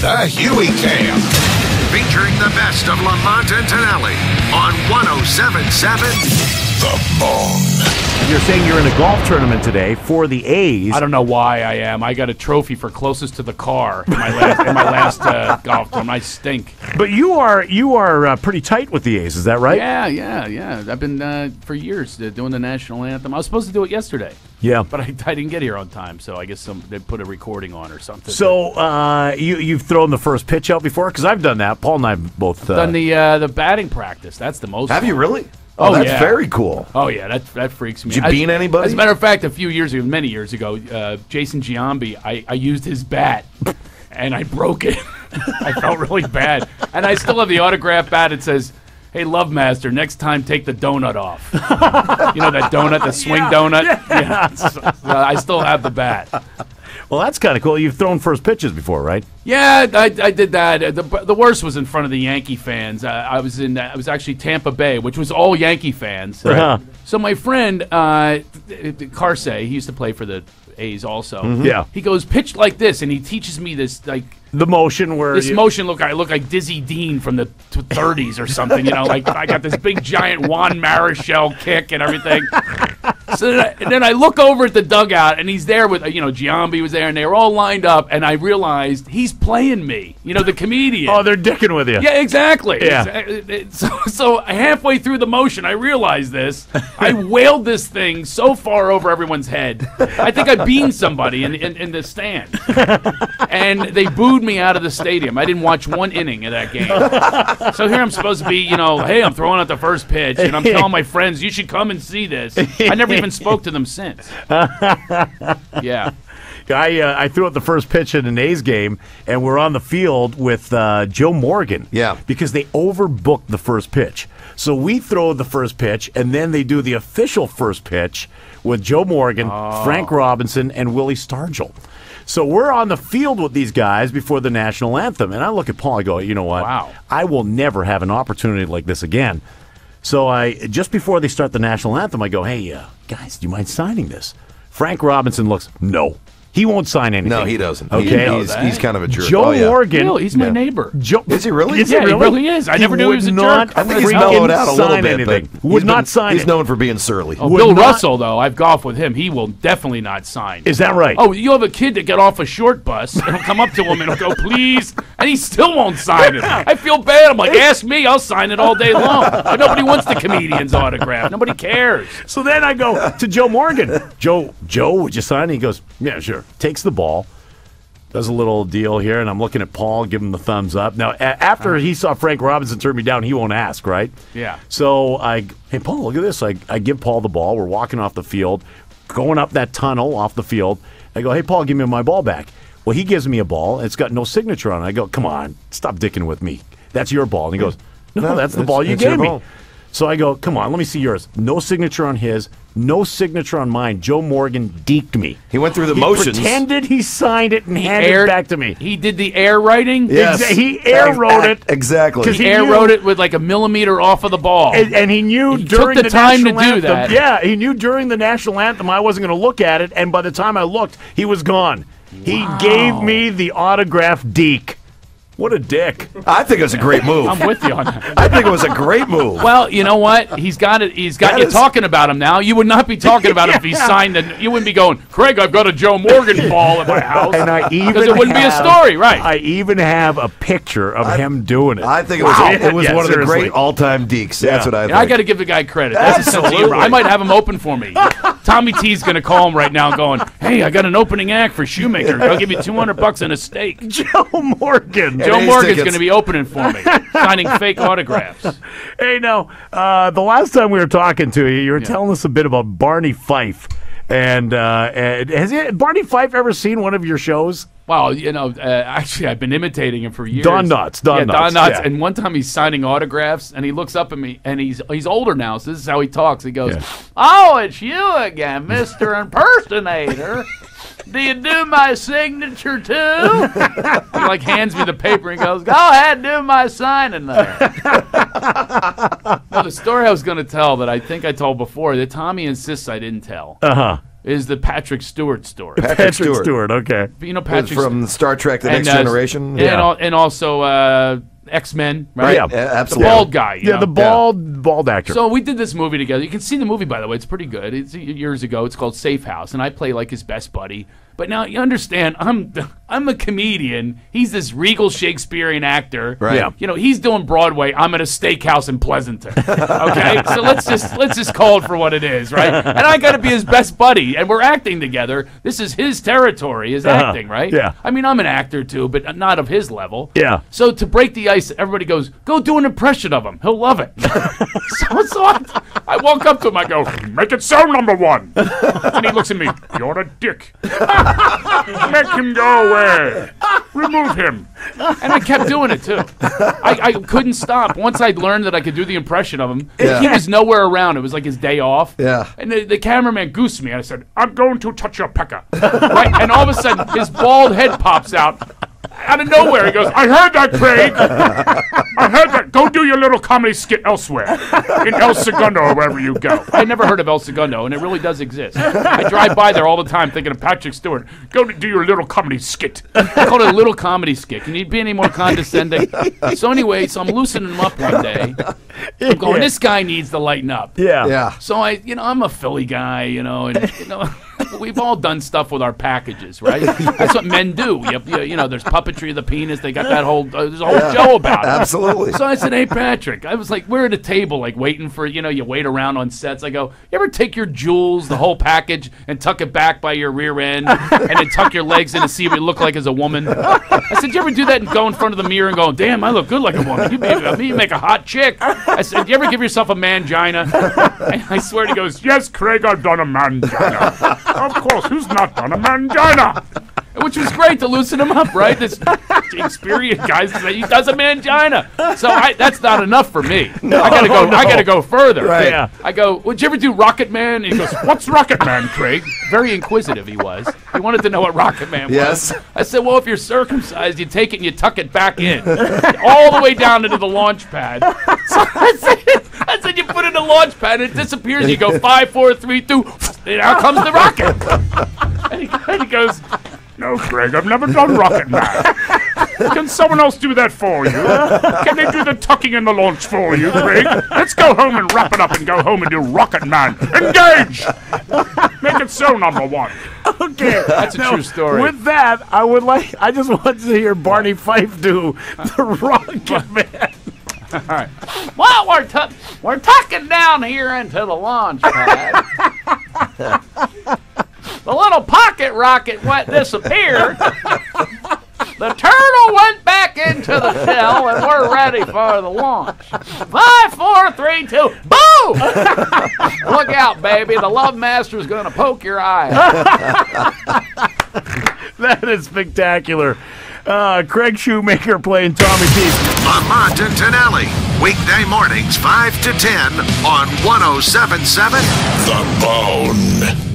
The Huey Cam. Featuring the best of Lamont and Tonelli on 107.7 The Bone. You're saying you're in a golf tournament today for the A's. I don't know why I am. I got a trophy for closest to the car in my last golf tournament. I stink. But you are pretty tight with the A's, is that right? Yeah. I've been for years doing the national anthem. I was supposed to do it yesterday. Yeah. But I didn't get here on time, so I guess they put a recording on or something. So you've thrown the first pitch out before? Because I've done that. Paul and I have both done the batting practice. That's the most Have fun. you really? Oh, that's very cool. Oh, yeah, that freaks me. Did you beat anybody? As a matter of fact, many years ago, Jason Giambi, I used his bat, and I broke it. I felt really bad. And I still have the autograph bat. It says, "Hey, Love Master, next time take the donut off." You know that donut, the swing donut? Yeah. So, I still have the bat. Well, that's kind of cool. You've thrown first pitches before, right? Yeah, I did that. The worst was in front of the Yankee fans. I was actually Tampa Bay, which was all Yankee fans. Right. So my friend Carsey, he used to play for the A's also. Mm-hmm. Yeah. He goes, pitch like this, and he teaches me this the motion where I look like Dizzy Dean from the 30s or something. You know, like I got this big giant Juan Marichal kick and everything. So then I look over at the dugout, and he's there with, Giambi was there, and they were all lined up, and I realized he's playing me, the comedian. Oh, they're dicking with you. Yeah, exactly. Yeah. So halfway through the motion, I realized this. I wailed this thing so far over everyone's head. I think I beamed somebody in the stand. And they booed me out of the stadium. I didn't watch one inning of that game. So here I'm supposed to be, hey, I'm throwing out the first pitch, and I'm telling my friends, you should come and see this. I never even spoke to them since. Yeah. I threw out the first pitch in an A's game, and we're on the field with Joe Morgan. Yeah. Because they overbooked the first pitch. So we throw the first pitch, and then they do the official first pitch with Joe Morgan, Frank Robinson, and Willie Stargell. So we're on the field with these guys before the national anthem, and I look at Paul, I go, you know what? Wow. I will never have an opportunity like this again. So just before they start the national anthem, I go, hey, guys, do you mind signing this? Frank Robinson looks, no. He won't sign anything. No, he doesn't. Okay. He's kind of a jerk. Joe Morgan. No, he's my neighbor. Is he really? He really is. I never knew he was a jerk. I think he's mellowed out a little bit. But would not sign He's known for being surly. Oh, Bill Russell, though, I've golfed with him. He will definitely not sign. Is that right? Oh, you have a kid that get off a short bus, and he'll come up to him and he'll go, please, and he still won't sign it. I feel bad. I'm like, ask me. I'll sign it all day long. But nobody wants the comedian's autograph. Nobody cares. So then I go to Joe Morgan. Joe, would you sign it? He goes, yeah, sure. Takes the ball. Does a little deal here, and I'm looking at Paul, give him the thumbs up. Now, after he saw Frank Robinson turn me down, he won't ask, right? Yeah. So hey, Paul, look at this. I give Paul the ball. We're walking off the field, going up that tunnel off the field. I go, hey, Paul, give me my ball back. Well, he gives me a ball. It's got no signature on it. I go, come on, stop dicking with me. That's your ball. And he goes, no, that's the ball you gave me. So I go, come on, let me see yours. No signature on his, no signature on mine. Joe Morgan deked me. He went through the motions. He pretended he signed it and handed it back to me. He did the air writing? Yes. He air wrote it. Exactly. He air wrote it with like a millimeter off of the ball. And he knew he during took the time to national do that. anthem, yeah, he knew during the national anthem I wasn't going to look at it, and by the time I looked, he was gone. Wow. He gave me the autograph deke. What a dick. I think it was a great move. I'm with you on that. I think it was a great move. Well, you know what? He's got it. He's got you talking about him now. You would not be talking about him if he signed it. You wouldn't be going, Craig, I've got a Joe Morgan ball at my house. And I even because it wouldn't be a story, right? I even have a picture of him doing it. I think it was one of the great all-time dekes. That's what I think. I got to give the guy credit. That's a sense of humor. I might have him open for me. Tommy T's going to call him right now going, hey, I got an opening act for Shoemaker. I'll give you $200 and a steak. Joe Morgan. Joe Morgan's going to be opening for me, signing fake autographs. Hey, now, the last time we were talking to you, you were telling us a bit about Barney Fife. And has Barney Fife ever seen one of your shows? Well, actually, I've been imitating him for years. Don Knotts. Don Knotts. Yeah. And one time he's signing autographs, and he looks up at me, and he's older now, so this is how he talks. He goes, oh, it's you again, Mr. Impersonator. Do you do my signature, too? He, hands me the paper and goes, go ahead, do my signing there. No, the story I was going to tell that I think I told before, that Tommy insists I didn't tell. Uh-huh. is the Patrick Stewart story. Patrick Stewart. Okay. You know Patrick from Star Trek: The and, Next Generation. And also X-Men, right? Yeah, absolutely. The bald guy. You know? The bald actor. So we did this movie together. You can see the movie, by the way. It's pretty good. It's years ago. It's called Safe House, and I play like his best buddy. But now you understand, I'm a comedian. He's this regal Shakespearean actor. Right. Yeah. You know, he's doing Broadway. I'm at a steakhouse in Pleasanton. Okay, so let's just call it for what it is, right? And I got to be his best buddy, and we're acting together. This is his territory, his acting, right? Yeah. I mean, I'm an actor too, but not of his level. Yeah. So to break the ice, everybody goes, "Go do an impression of him. He'll love it." so I walk up to him. I go, "Make it so, number one." And he looks at me. "You're a dick. Make him go away. Remove him." And I kept doing it too. I couldn't stop. Once I learned that I could do the impression of him, he was nowhere around. It was like his day off. Yeah. And the cameraman goosed me. And I said, "I'm going to touch your pecker." Right? And all of a sudden, his bald head pops out of nowhere. He goes, "I heard that, Craig. I heard that. Go do your little comedy skit elsewhere. In El Segundo or wherever you go." I never heard of El Segundo, and it really does exist. I drive by there all the time thinking of Patrick Stewart. "Go do your little comedy skit." I called it a little comedy skit. Can you be any more condescending? So anyway, I'm loosening him up one day. I'm going, this guy needs to lighten up. Yeah. Yeah. So I'm a Philly guy, and we've all done stuff with our packages, right? That's what men do. There's puppetry of the penis. They got that whole there's a whole show about it. Absolutely. So I said, "Hey, Patrick," I was like, we're at a table, like waiting for, you wait around on sets. I go, "You ever take your jewels, the whole package, and tuck it back by your rear end, and then tuck your legs in to see what you look like as a woman?" I said, "You ever do that and go in front of the mirror and go, 'Damn, I look good like a woman. You make a hot chick.'" I said, "You ever give yourself a mangina?" And I swear he goes, "Yes, Craig, I've done a mangina." Of course, who's not done a mangina? Which was great to loosen him up, right? This Shakespearean guy says he does a mangina. So that's not enough for me. I gotta go further. Right. Yeah. I go, "Would you ever do Rocket Man?" And he goes, "What's Rocket Man, Craig?" Very inquisitive he was. He wanted to know what Rocket Man was. Yes. I said, "Well, if you're circumcised, you take it and you tuck it back in. All the way down into the launch pad." So I said, "You put it in the launch pad and it disappears. You go 5, 4, 3, 2, and out comes the rocket." And he goes, "No, Craig, I've never done Rocket Man. Can someone else do that for you? Can they do the tucking in the launch for you, Craig? Let's go home and wrap it up and go home and do Rocket Man. Engage! Make it so, number one." Okay. That's a true story. With that, I just want to hear Barney Fife do the Rocket Man. All right. Well, we're tucking down here into the launch pad. The little pocket rocket disappeared. The turtle went back into the shell, and we're ready for the launch. 5, 4, 3, 2, boom! Look out, baby. The Love Master's going to poke your eye. That is spectacular. Craig Shoemaker playing Tommy T. Lamont and Tonelli. Weekday mornings 5 to 10 on 107.7 The Bone.